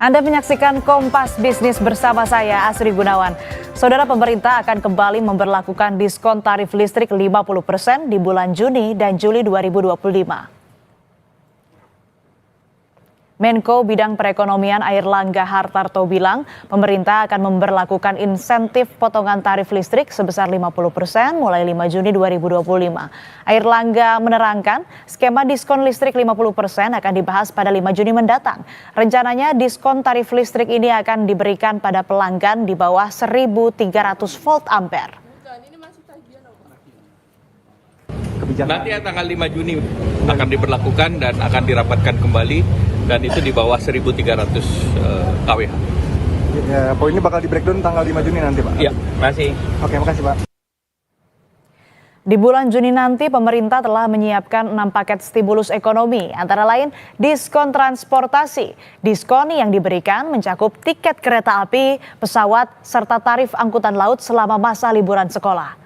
Anda menyaksikan Kompas Bisnis bersama saya, Asri Gunawan. Saudara, pemerintah akan kembali memberlakukan diskon tarif listrik 50% di bulan Juni dan Juli 2025. Menko Bidang Perekonomian Airlangga Hartarto bilang, pemerintah akan memberlakukan insentif potongan tarif listrik sebesar 50% mulai 5 Juni 2025. Airlangga menerangkan, skema diskon listrik 50% akan dibahas pada 5 Juni mendatang. Rencananya diskon tarif listrik ini akan diberikan pada pelanggan di bawah 1.300 volt ampere. Nanti tanggal 5 Juni akan diberlakukan dan akan dirapatkan kembali, dan itu di bawah 1.300 kWh. Ya, poin ini bakal di breakdown tanggal 5 Juni nanti, Pak? Iya, makasih. Oke, makasih, Pak. Di bulan Juni nanti, pemerintah telah menyiapkan 6 paket stimulus ekonomi, antara lain diskon transportasi. Diskon yang diberikan mencakup tiket kereta api, pesawat, serta tarif angkutan laut selama masa liburan sekolah.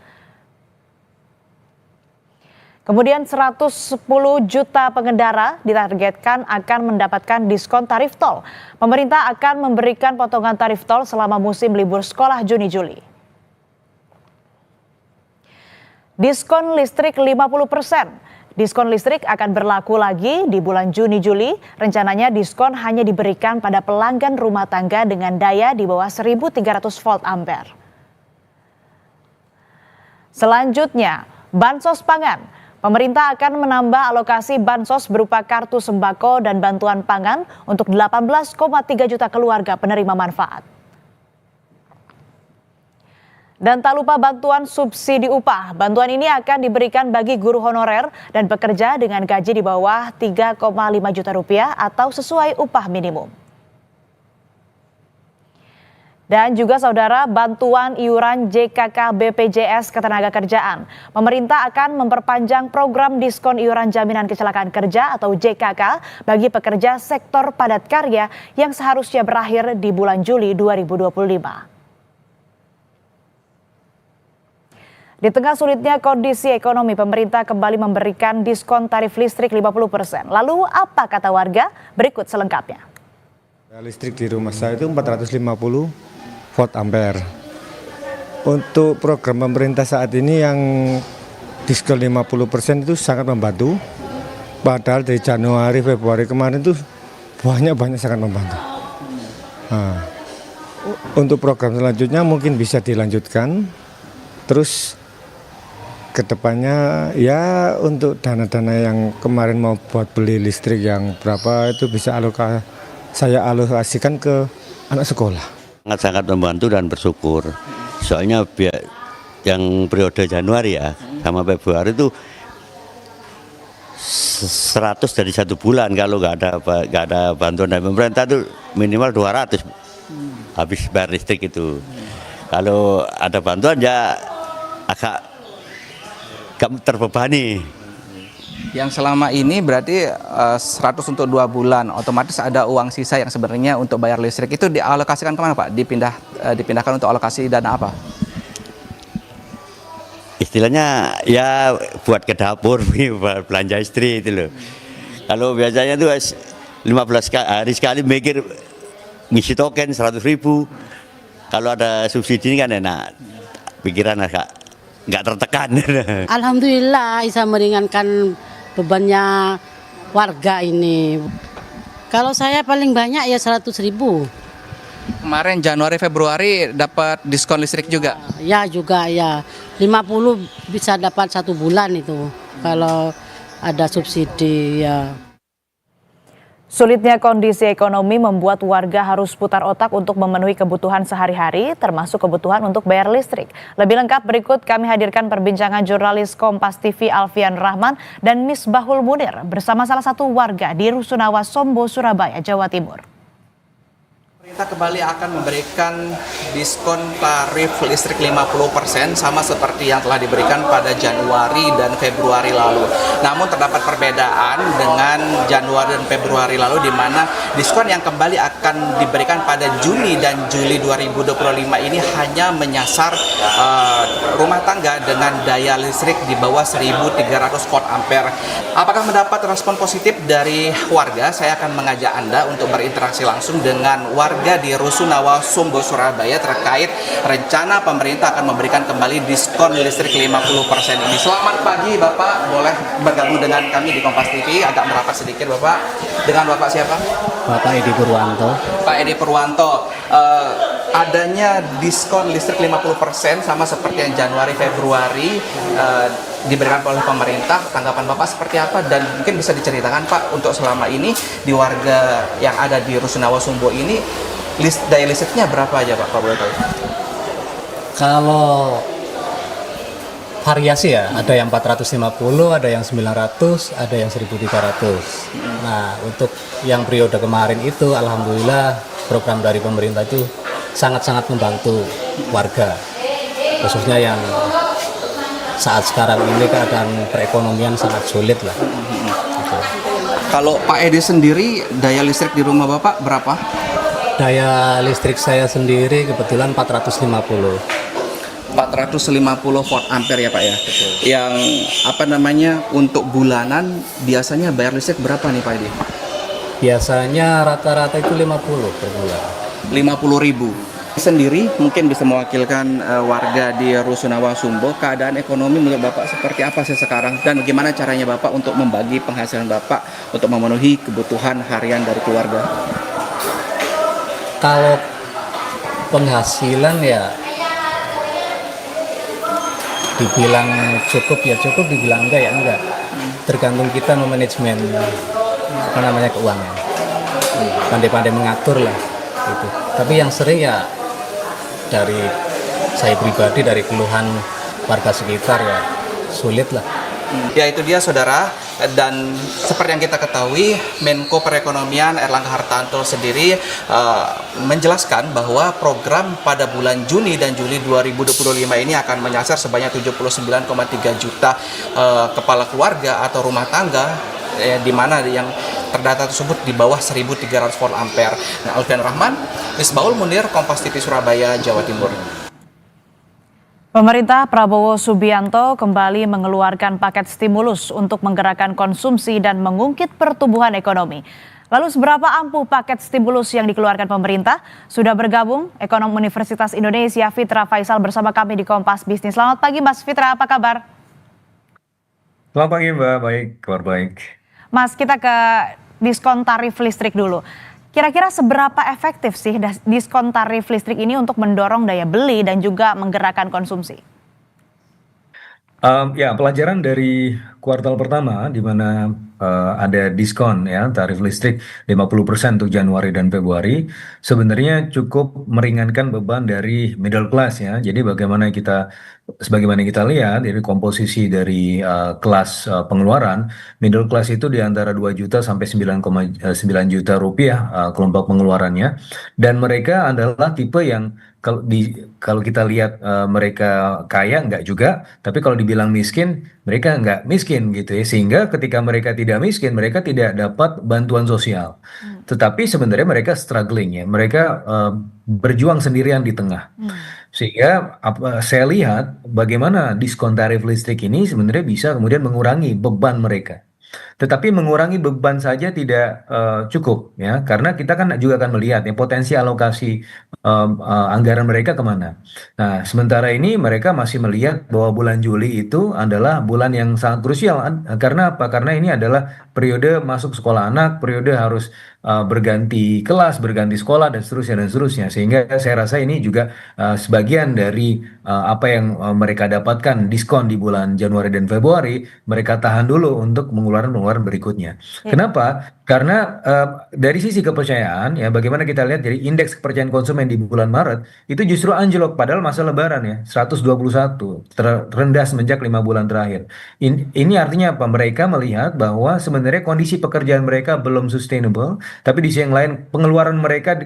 Kemudian 110 juta pengendara ditargetkan akan mendapatkan diskon tarif tol. Pemerintah akan memberikan potongan tarif tol selama musim libur sekolah Juni-Juli. Diskon listrik 50%. Diskon listrik akan berlaku lagi di bulan Juni-Juli. Rencananya diskon hanya diberikan pada pelanggan rumah tangga dengan daya di bawah 1.300 volt ampere. Selanjutnya, bansos pangan. Pemerintah akan menambah alokasi bansos berupa kartu sembako dan bantuan pangan untuk 18,3 juta keluarga penerima manfaat. Dan tak lupa bantuan subsidi upah. Bantuan ini akan diberikan bagi guru honorer dan pekerja dengan gaji di bawah 3,5 juta rupiah atau sesuai upah minimum. Dan juga saudara, bantuan iuran JKK BPJS Ketenagakerjaan. Pemerintah akan memperpanjang program diskon iuran jaminan kecelakaan kerja atau JKK bagi pekerja sektor padat karya yang seharusnya berakhir di bulan Juli 2025. Di tengah sulitnya kondisi ekonomi, pemerintah kembali memberikan diskon tarif listrik 50%. Lalu apa kata warga? Berikut selengkapnya. Listrik di rumah saya itu 450 volt ampere. Untuk program pemerintah saat ini yang diskon 50% itu sangat membantu. Padahal dari Januari, Februari kemarin itu banyak sangat membantu. Nah, untuk program selanjutnya mungkin bisa dilanjutkan. Terus kedepannya ya untuk dana-dana yang kemarin mau buat beli listrik yang berapa itu bisa saya alokasikan ke anak sekolah. Sangat membantu dan bersyukur. Soalnya yang periode Januari ya sama Februari itu 100 dari 1 bulan, kalau nggak ada bantuan dari pemerintah itu minimal 200 habis bayar listrik itu. Kalau ada bantuan ya agak terbebani. Yang selama ini berarti 100 untuk 2 bulan, otomatis ada uang sisa yang sebenarnya untuk bayar listrik itu dialokasikan kemana, Pak? Dipindahkan untuk alokasi dana apa? Istilahnya ya buat ke dapur, belanja istri itu loh. Kalau biasanya tuh 15 hari sekali mikir ngisi token 100.000. Kalau ada subsidi ini kan enak, pikiran agak nggak tertekan. Alhamdulillah bisa meringankan bebannya warga ini. Kalau saya paling banyak ya 100.000. Kemarin Januari Februari dapat diskon listrik juga? Ya juga ya, 50 bisa dapat 1 bulan itu kalau ada subsidi ya. Sulitnya kondisi ekonomi membuat warga harus putar otak untuk memenuhi kebutuhan sehari-hari, termasuk kebutuhan untuk bayar listrik. Lebih lengkap berikut kami hadirkan perbincangan jurnalis Kompas TV Alfian Rahman dan Misbahul Munir bersama salah satu warga di Rusunawa, Sombo, Surabaya, Jawa Timur. Pemerintah kembali akan memberikan diskon tarif listrik 50% sama seperti yang telah diberikan pada Januari dan Februari lalu. Namun terdapat perbedaan dengan Januari dan Februari lalu di mana diskon yang kembali akan diberikan pada Juni dan Juli 2025 ini hanya menyasar rumah tangga dengan daya listrik di bawah 1.300 volt ampere. Apakah mendapat respon positif dari warga? Saya akan mengajak Anda untuk berinteraksi langsung dengan warga di Rusunawa, Sumbo, Surabaya terkait rencana pemerintah akan memberikan kembali diskon listrik 50% ini. Selamat pagi Bapak, boleh bergabung dengan kami di Kompas TV. Agak merapat sedikit Bapak. Dengan Bapak siapa? Bapak Edi Purwanto. Pak Edi Purwanto, adanya diskon listrik 50% sama seperti yang Januari Februari diberikan oleh pemerintah, tanggapan Bapak seperti apa, dan mungkin bisa diceritakan Pak untuk selama ini di warga yang ada di Rusunawa Sumbo ini daya listriknya berapa aja Pak, boleh tahu? Kalau variasi ya, ada yang 450, ada yang 900, ada yang 1.300. Nah, untuk yang periode kemarin itu alhamdulillah program dari pemerintah itu sangat-sangat membantu warga, khususnya yang saat sekarang ini keadaan perekonomian sangat sulit lah. Gitu. Kalau Pak Edi sendiri, daya listrik di rumah Bapak berapa? Daya listrik saya sendiri kebetulan 450. 450 volt ampere ya Pak ya. Betul. Yang apa namanya untuk bulanan biasanya bayar listrik berapa nih Pak Edi? Biasanya rata-rata itu 50 per bulan. 50.000. Sendiri mungkin bisa mewakilkan warga di Rusunawa Sumbo, keadaan ekonomi menurut Bapak seperti apa sih sekarang, dan bagaimana caranya Bapak untuk membagi penghasilan Bapak untuk memenuhi kebutuhan harian dari keluarga? Kalau penghasilan ya dibilang cukup ya cukup, dibilang enggak ya enggak. Tergantung kita memanajemen apa namanya keuangan. Pandai-pandai mengatur lah gitu. Tapi yang sering ya dari saya pribadi, dari keluhan warga sekitar ya sulit lah. Ya itu dia saudara, dan seperti yang kita ketahui Menko Perekonomian Airlangga Hartarto sendiri menjelaskan bahwa program pada bulan Juni dan Juli 2025 ini akan menyasar sebanyak 79,3 juta kepala keluarga atau rumah tangga, di mana yang terdata tersebut di bawah 1.300 volt ampere. Nah, Alfian Rahman, Misbaul Munir, Kompas TV Surabaya, Jawa Timur. Pemerintah Prabowo Subianto kembali mengeluarkan paket stimulus untuk menggerakkan konsumsi dan mengungkit pertumbuhan ekonomi. Lalu seberapa ampuh paket stimulus yang dikeluarkan pemerintah? Sudah bergabung ekonom Universitas Indonesia Fitra Faisal bersama kami di Kompas Bisnis. Selamat pagi Mas Fitra, apa kabar? Selamat pagi Mbak, baik, kabar baik. Mas, kita ke diskon tarif listrik dulu. Kira-kira seberapa efektif sih diskon tarif listrik ini untuk mendorong daya beli dan juga menggerakkan konsumsi? Ya, pelajaran dari kuartal pertama di mana ada diskon ya tarif listrik 50% untuk Januari dan Februari sebenarnya cukup meringankan beban dari middle class ya. Jadi sebagaimana kita lihat dari komposisi dari kelas pengeluaran, middle class itu di antara 2 juta sampai 9,9 juta rupiah kelompok pengeluarannya, dan mereka adalah tipe yang kalau kita lihat mereka kaya enggak juga, tapi kalau dibilang miskin mereka enggak miskin gitu ya, sehingga ketika mereka tidak miskin mereka tidak dapat bantuan sosial, tetapi sebenarnya mereka struggling ya, mereka berjuang sendirian di tengah. Sehingga saya lihat bagaimana diskon tarif listrik ini sebenarnya bisa kemudian mengurangi beban mereka. Tetapi mengurangi beban saja tidak cukup ya, karena kita kan juga akan melihat ya potensi alokasi anggaran mereka kemana. Nah, sementara ini mereka masih melihat bahwa bulan Juli itu adalah bulan yang sangat krusial. Karena apa? Karena ini adalah periode masuk sekolah anak, periode harus berganti kelas, berganti sekolah, dan seterusnya. Sehingga saya rasa ini juga sebagian dari apa yang mereka dapatkan diskon di bulan Januari dan Februari, mereka tahan dulu untuk pengeluaran berikutnya. Kenapa? Karena dari sisi kepercayaan ya bagaimana kita lihat dari indeks kepercayaan konsumen di bulan Maret itu justru anjlok padahal masa lebaran ya 121 terendah semenjak 5 bulan terakhir. Ini artinya apa? Mereka melihat bahwa sebenarnya kondisi pekerjaan mereka belum sustainable, tapi di sisi yang lain pengeluaran mereka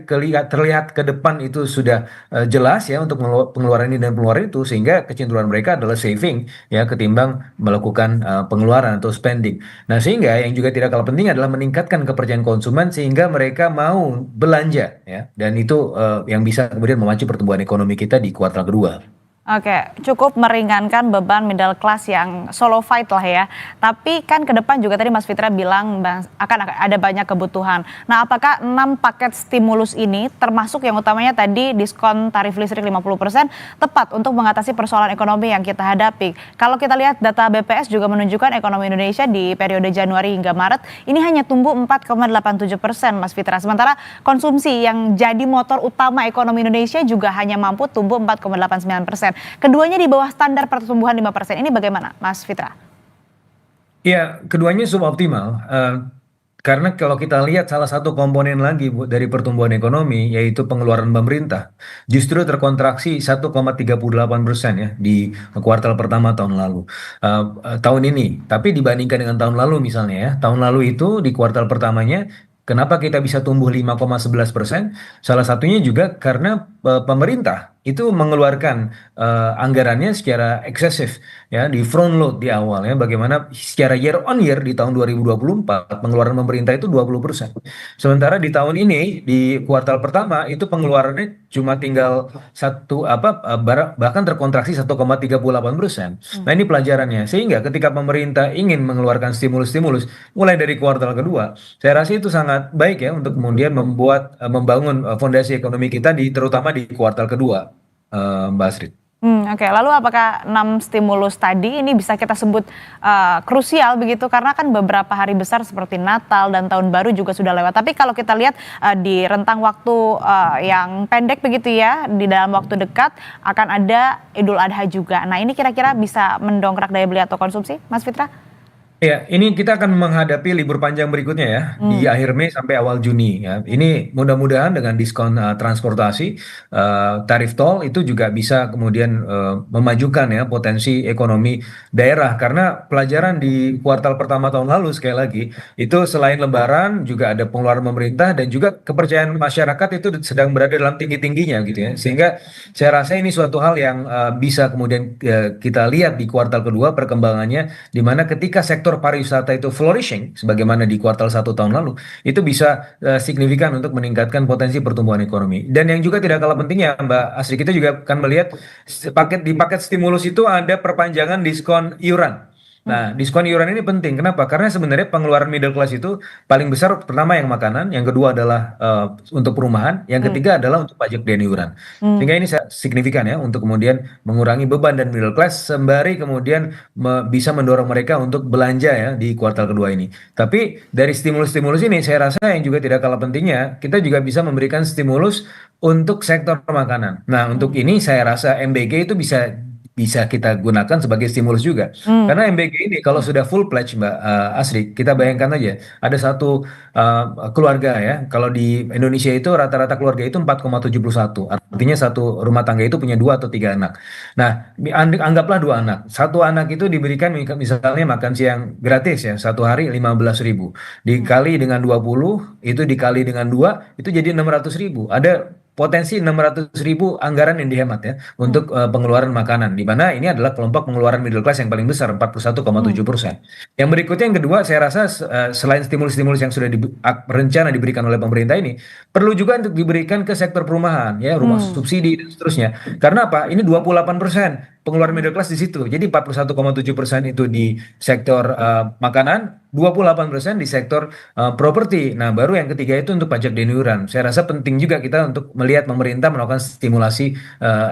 terlihat ke depan itu sudah jelas ya untuk pengeluaran ini dan pengeluaran itu, sehingga kecenderungan mereka adalah saving ya ketimbang melakukan pengeluaran atau spending. Nah, sehingga yang juga tidak kalah penting adalah meningkatkan kepercayaan konsumen sehingga mereka mau belanja ya, dan itu yang bisa kemudian memacu pertumbuhan ekonomi kita di kuartal kedua. Oke, cukup meringankan beban middle class yang solo fight lah ya. Tapi kan ke depan juga tadi Mas Fitra bilang akan ada banyak kebutuhan. Nah, apakah 6 paket stimulus ini termasuk yang utamanya tadi diskon tarif listrik 50% tepat untuk mengatasi persoalan ekonomi yang kita hadapi? Kalau kita lihat data BPS juga menunjukkan ekonomi Indonesia di periode Januari hingga Maret ini hanya tumbuh 4,87%, Mas Fitra. Sementara konsumsi yang jadi motor utama ekonomi Indonesia juga hanya mampu tumbuh 4,89%. Keduanya di bawah standar pertumbuhan 5%. Ini bagaimana, Mas Fitra? Ya, keduanya suboptimal. Karena kalau kita lihat salah satu komponen lagi dari pertumbuhan ekonomi yaitu pengeluaran pemerintah justru terkontraksi 1,38% ya di kuartal pertama tahun lalu, tahun ini. Tapi dibandingkan dengan tahun lalu misalnya ya, tahun lalu itu di kuartal pertamanya kenapa kita bisa tumbuh 5,11%? Salah satunya juga karena pemerintah itu mengeluarkan anggarannya secara eksesif ya di front load di awal ya, bagaimana secara year on year di tahun 2024 pengeluaran pemerintah itu 20%. Sementara di tahun ini di kuartal pertama itu pengeluarannya cuma tinggal bahkan terkontraksi 1,38%. Nah, ini pelajarannya. Sehingga ketika pemerintah ingin mengeluarkan stimulus-stimulus mulai dari kuartal kedua, saya rasa itu sangat baik ya untuk kemudian membangun fondasi ekonomi kita terutama di kuartal kedua, Mbak Astrid. Oke. Lalu apakah 6 stimulus tadi ini bisa kita sebut krusial begitu? Karena kan beberapa hari besar seperti Natal dan Tahun Baru juga sudah lewat. Tapi kalau kita lihat di rentang waktu yang pendek begitu ya, di dalam waktu dekat akan ada Idul Adha juga. Nah, ini kira-kira bisa mendongkrak daya beli atau konsumsi, Mas Fitra? Ya, ini kita akan menghadapi libur panjang berikutnya ya, di akhir Mei sampai awal Juni ya. Ini mudah-mudahan dengan diskon transportasi, tarif tol itu juga bisa kemudian memajukan ya potensi ekonomi daerah. Karena pelajaran di kuartal pertama tahun lalu sekali lagi, itu selain Lebaran juga ada pengeluaran pemerintah dan juga kepercayaan masyarakat itu sedang berada dalam tinggi-tingginya gitu ya. Sehingga saya rasa ini suatu hal yang bisa kemudian kita lihat di kuartal kedua perkembangannya, di mana ketika sektor pariwisata itu flourishing sebagaimana di kuartal 1 tahun lalu, itu bisa signifikan untuk meningkatkan potensi pertumbuhan ekonomi. Dan yang juga tidak kalah pentingnya Mbak Asri, kita juga akan melihat di paket stimulus itu ada perpanjangan diskon iuran. Nah, diskon iuran ini penting. Kenapa? Karena sebenarnya pengeluaran middle class itu paling besar pertama yang makanan, yang kedua adalah untuk perumahan, yang ketiga adalah untuk pajak dan iuran. Sehingga ini signifikan ya untuk kemudian mengurangi beban dan middle class sembari kemudian bisa mendorong mereka untuk belanja ya di kuartal kedua ini. Tapi dari stimulus-stimulus ini saya rasa yang juga tidak kalah pentingnya, kita juga bisa memberikan stimulus untuk sektor makanan. Nah, untuk ini saya rasa MBG itu bisa kita gunakan sebagai stimulus juga. Karena MBG ini kalau sudah full pledge Mbak Asri, kita bayangkan aja ada satu keluarga ya, kalau di Indonesia itu rata-rata keluarga itu 4,71, artinya satu rumah tangga itu punya 2 atau 3 anak. Nah, anggaplah 2 anak, satu anak itu diberikan misalnya makan siang gratis ya, satu hari 15.000, dikali dengan 20, itu dikali dengan 2, itu jadi 600.000. Ada potensi 600.000 anggaran yang dihemat ya untuk pengeluaran makanan, di mana ini adalah kelompok pengeluaran middle class yang paling besar 41,7%. Yang berikutnya yang kedua, saya rasa selain stimulus-stimulus yang sudah rencana diberikan oleh pemerintah ini, perlu juga untuk diberikan ke sektor perumahan ya, rumah subsidi dan seterusnya. Karena apa? Ini 28% pengeluaran middle class di situ. Jadi 41,7% itu di sektor makanan, 28% di sektor properti. Nah, baru yang ketiga itu untuk pajak dan iuran. Saya rasa penting juga kita untuk melihat pemerintah melakukan stimulasi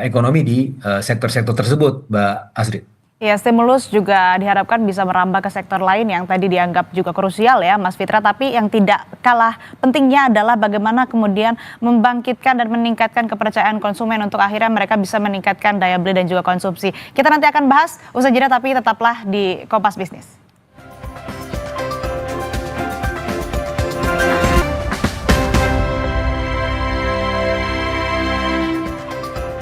ekonomi di sektor-sektor tersebut, Mbak Astrid. Ya, stimulus juga diharapkan bisa merambah ke sektor lain yang tadi dianggap juga krusial ya, Mas Fitra. Tapi yang tidak kalah pentingnya adalah bagaimana kemudian membangkitkan dan meningkatkan kepercayaan konsumen untuk akhirnya mereka bisa meningkatkan daya beli dan juga konsumsi. Kita nanti akan bahas usai jeda, tapi tetaplah di Kompas Bisnis.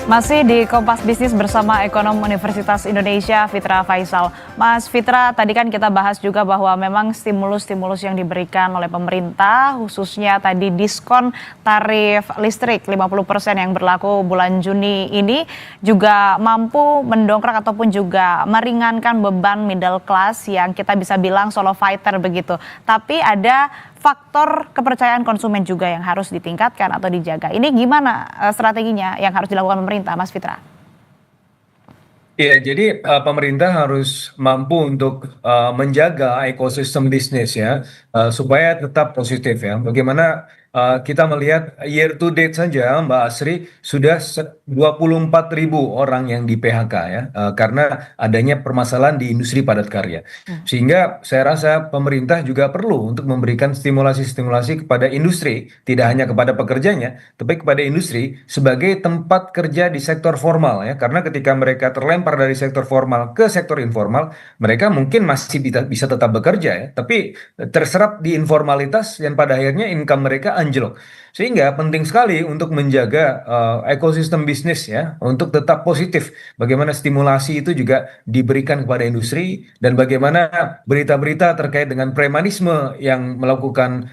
Masih di Kompas Bisnis bersama ekonom Universitas Indonesia, Fitra Faisal. Mas Fitra, tadi kan kita bahas juga bahwa memang stimulus-stimulus yang diberikan oleh pemerintah, khususnya tadi diskon tarif listrik 50% yang berlaku bulan Juni ini juga mampu mendongkrak ataupun juga meringankan beban middle class yang kita bisa bilang solo fighter begitu. Tapi ada faktor kepercayaan konsumen juga yang harus ditingkatkan atau dijaga. Ini gimana strateginya yang harus dilakukan pemerintah, Mas Fitra? Iya, jadi pemerintah harus mampu untuk menjaga ekosistem bisnis ya, supaya tetap positif ya. Bagaimana kita melihat year to date saja, Mbak Asri, sudah 24.000 orang yang di PHK ya, karena adanya permasalahan di industri padat karya. Sehingga saya rasa pemerintah juga perlu untuk memberikan stimulasi-stimulasi kepada industri, tidak hanya kepada pekerjanya, tapi kepada industri sebagai tempat kerja di sektor formal ya. Karena ketika mereka terlempar dari sektor formal ke sektor informal, mereka mungkin masih bisa tetap bekerja ya, tapi terserap di informalitas dan pada akhirnya income mereka anjlok. Sehingga penting sekali untuk menjaga ekosistem bisnis ya, untuk tetap positif. Bagaimana stimulasi itu juga diberikan kepada industri dan bagaimana berita-berita terkait dengan premanisme yang melakukan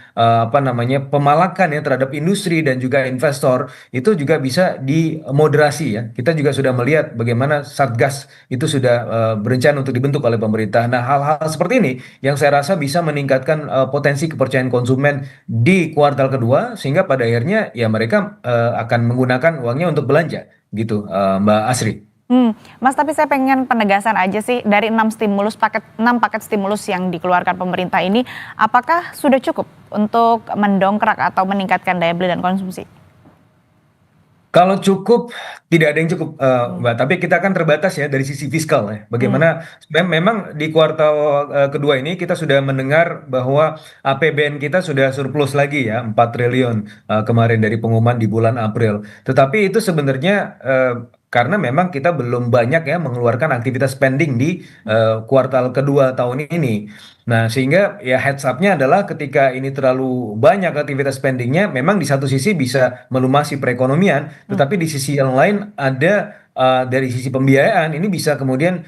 pemalakan ya terhadap industri dan juga investor itu juga bisa dimoderasi ya. Kita juga sudah melihat bagaimana Satgas itu sudah berencana untuk dibentuk oleh pemerintah. Nah, hal-hal seperti ini yang saya rasa bisa meningkatkan potensi kepercayaan konsumen di kuartal kedua sehingga pada akhirnya ya mereka akan menggunakan uangnya untuk belanja gitu, Mbak Asri. Mas, tapi saya pengen penegasan aja sih dari 6 paket stimulus yang dikeluarkan pemerintah ini, apakah sudah cukup untuk mendongkrak atau meningkatkan daya beli dan konsumsi? Kalau cukup, tidak ada yang cukup, Mbak. Tapi kita kan terbatas ya dari sisi fiskal ya. Bagaimana memang di kuartal kedua ini kita sudah mendengar bahwa APBN kita sudah surplus lagi ya, 4 triliun kemarin dari pengumuman di bulan April. Tetapi itu sebenarnya karena memang kita belum banyak ya mengeluarkan aktivitas spending di kuartal kedua tahun ini. Nah, sehingga ya heads up-nya adalah ketika ini terlalu banyak aktivitas spendingnya, memang di satu sisi bisa melumasi perekonomian, tetapi di sisi yang lain ada dari sisi pembiayaan ini bisa kemudian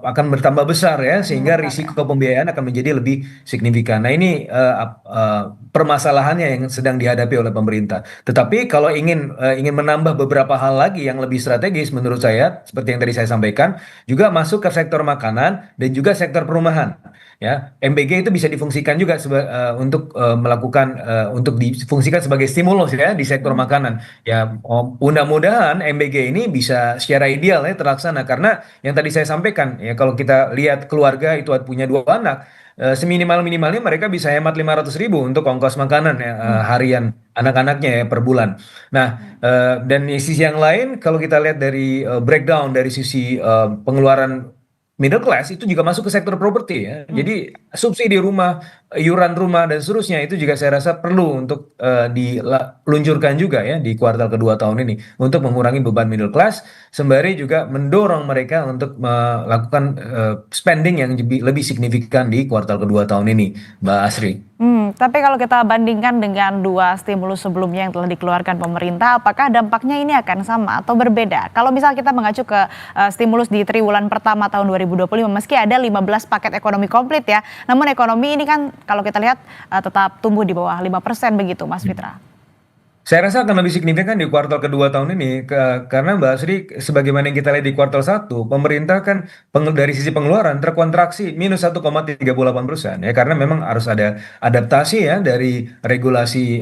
akan bertambah besar ya, sehingga risiko pembiayaan akan menjadi lebih signifikan. Nah, ini permasalahannya yang sedang dihadapi oleh pemerintah. Tetapi kalau ingin menambah beberapa hal lagi yang lebih strategis menurut saya, seperti yang tadi saya sampaikan, juga masuk ke sektor makanan dan juga sektor perumahan. Ya, MBG itu bisa difungsikan juga untuk melakukan untuk difungsikan sebagai stimulus ya di sektor makanan. Ya, mudah-mudahan MBG ini bisa secara ideal ya terlaksana karena yang tadi saya sampaikan ya kalau kita lihat keluarga itu punya 2 anak, seminimal-minimalnya mereka bisa hemat 500.000 untuk ongkos makanan ya, harian anak-anaknya ya per bulan. Nah, dan di sisi yang lain kalau kita lihat dari breakdown dari sisi pengeluaran middle class itu juga masuk ke sektor properti ya. Jadi subsidi rumah, iuran rumah dan seterusnya itu juga saya rasa perlu untuk diluncurkan juga ya di kuartal kedua tahun ini untuk mengurangi beban middle class sembari juga mendorong mereka untuk melakukan spending yang lebih signifikan di kuartal kedua tahun ini, Mbak Asri. Tapi kalau kita bandingkan dengan 2 stimulus sebelumnya yang telah dikeluarkan pemerintah, apakah dampaknya ini akan sama atau berbeda? Kalau misal kita mengacu ke stimulus di triwulan pertama tahun 2025, meski ada 15 paket ekonomi komplit ya, namun ekonomi ini kan kalau kita lihat tetap tumbuh di bawah 5% begitu, Mas Fitra. Saya rasa akan lebih signifikan di kuartal kedua tahun ini karena Mbak Asri sebagaimana yang kita lihat di kuartal 1 pemerintah kan dari sisi pengeluaran terkontraksi minus 1,38% ya karena memang harus ada adaptasi ya dari regulasi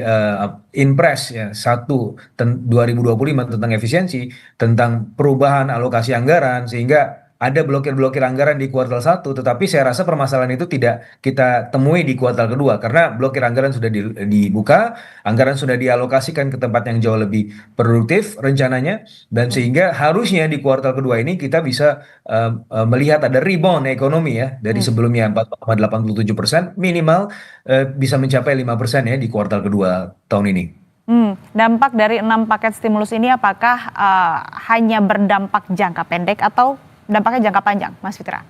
Inpres ya 2025 tentang efisiensi tentang perubahan alokasi anggaran sehingga ada blokir-blokir anggaran di kuartal 1, tetapi saya rasa permasalahan itu tidak kita temui di kuartal kedua karena blokir anggaran sudah dibuka, anggaran sudah dialokasikan ke tempat yang jauh lebih produktif rencananya, dan sehingga harusnya di kuartal kedua ini kita bisa melihat ada rebound ekonomi ya dari sebelumnya 4,87% minimal bisa mencapai 5% ya di kuartal kedua tahun ini. Dampak dari 6 paket stimulus ini apakah hanya berdampak jangka pendek atau dampaknya jangka panjang, Mas Fitra?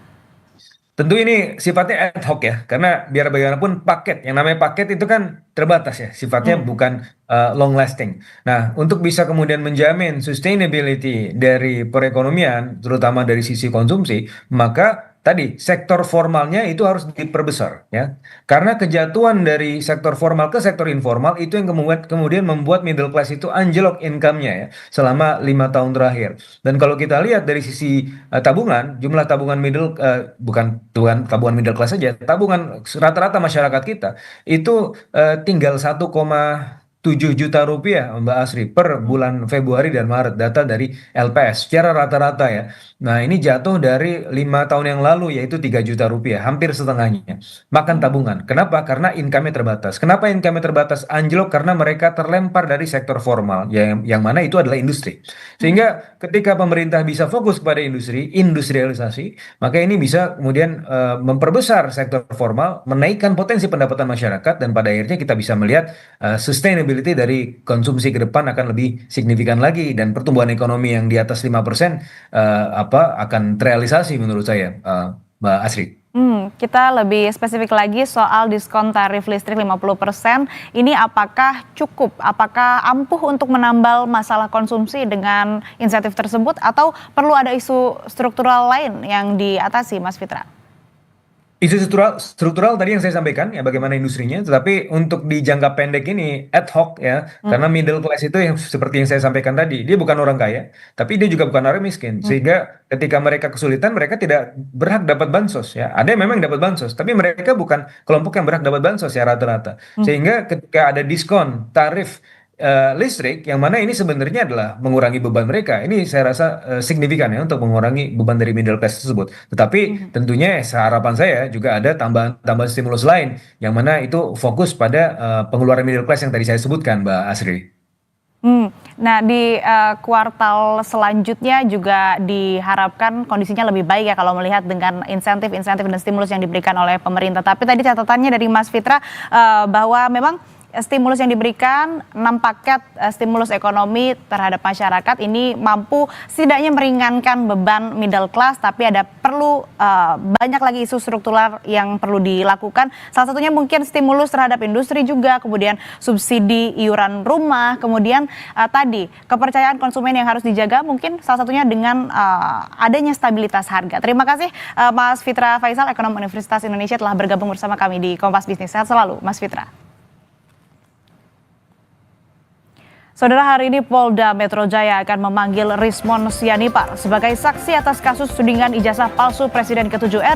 tentu ini sifatnya ad hoc ya, karena biar bagaimanapun paket, yang namanya paket itu kan terbatas ya, sifatnya bukan long lasting. Nah, untuk bisa kemudian menjamin sustainability dari perekonomian, terutama dari sisi konsumsi, maka tadi sektor formalnya itu harus diperbesar ya. Karena kejatuhan dari sektor formal ke sektor informal itu yang kemudian membuat middle class itu anjlok income-nya ya selama 5 tahun terakhir. Dan kalau kita lihat dari sisi tabungan, jumlah tabungan bukan tabungan middle class saja, tabungan rata-rata masyarakat kita itu tinggal 1,7 juta rupiah Mbak Asri per bulan Februari dan Maret, data dari LPS secara rata-rata ya. Nah, ini jatuh dari 5 tahun yang lalu, yaitu 3 juta rupiah, hampir setengahnya. Makan tabungan. Kenapa? Karena income-nya terbatas. Kenapa income-nya terbatas? Anjlok karena mereka terlempar dari sektor formal, yang mana itu adalah industri. Sehingga ketika pemerintah bisa fokus pada industrialisasi, maka ini bisa kemudian memperbesar sektor formal, menaikkan potensi pendapatan masyarakat, dan pada akhirnya kita bisa melihat sustainability dari konsumsi ke depan akan lebih signifikan lagi, dan pertumbuhan ekonomi yang di atas 5% akan terrealisasi menurut saya, Mbak Asri. Kita lebih spesifik lagi soal diskon tarif listrik 50%. Ini apakah cukup? Apakah ampuh untuk menambal masalah konsumsi dengan insentif tersebut, atau perlu ada isu struktural lain yang diatasi, Mas Fitra? Isu struktural tadi yang saya sampaikan ya, bagaimana industrinya, tetapi untuk di jangka pendek ini ad hoc ya, karena middle class itu yang seperti yang saya sampaikan tadi, dia bukan orang kaya, tapi dia juga bukan orang miskin, sehingga ketika mereka kesulitan, mereka tidak berhak dapat bansos ya. Ada yang memang dapat bansos, tapi mereka bukan kelompok yang berhak dapat bansos ya rata-rata. Sehingga ketika ada diskon tarif listrik, yang mana ini sebenarnya adalah mengurangi beban mereka. Ini saya rasa signifikan ya untuk mengurangi beban dari middle class tersebut. Tetapi tentunya harapan saya juga ada tambahan stimulus lain, yang mana itu fokus pada pengeluaran middle class yang tadi saya sebutkan, Mbak Asri. Nah, di kuartal selanjutnya juga diharapkan kondisinya lebih baik ya kalau melihat dengan insentif dan stimulus yang diberikan oleh pemerintah. Tapi tadi catatannya dari Mas Fitra bahwa memang stimulus yang diberikan, 6 paket stimulus ekonomi terhadap masyarakat ini mampu setidaknya meringankan beban middle class, tapi ada perlu banyak lagi isu struktural yang perlu dilakukan. Salah satunya mungkin stimulus terhadap industri juga, kemudian subsidi iuran rumah, kemudian tadi kepercayaan konsumen yang harus dijaga, mungkin salah satunya dengan adanya stabilitas harga. Terima kasih Mas Fitra Faisal, ekonom Universitas Indonesia, telah bergabung bersama kami di Kompas Bisnis. Sehat selalu, Mas Fitra. Saudara, hari ini Polda Metro Jaya akan memanggil Rismon Sianipar sebagai saksi atas kasus tudingan ijazah palsu Presiden ke-7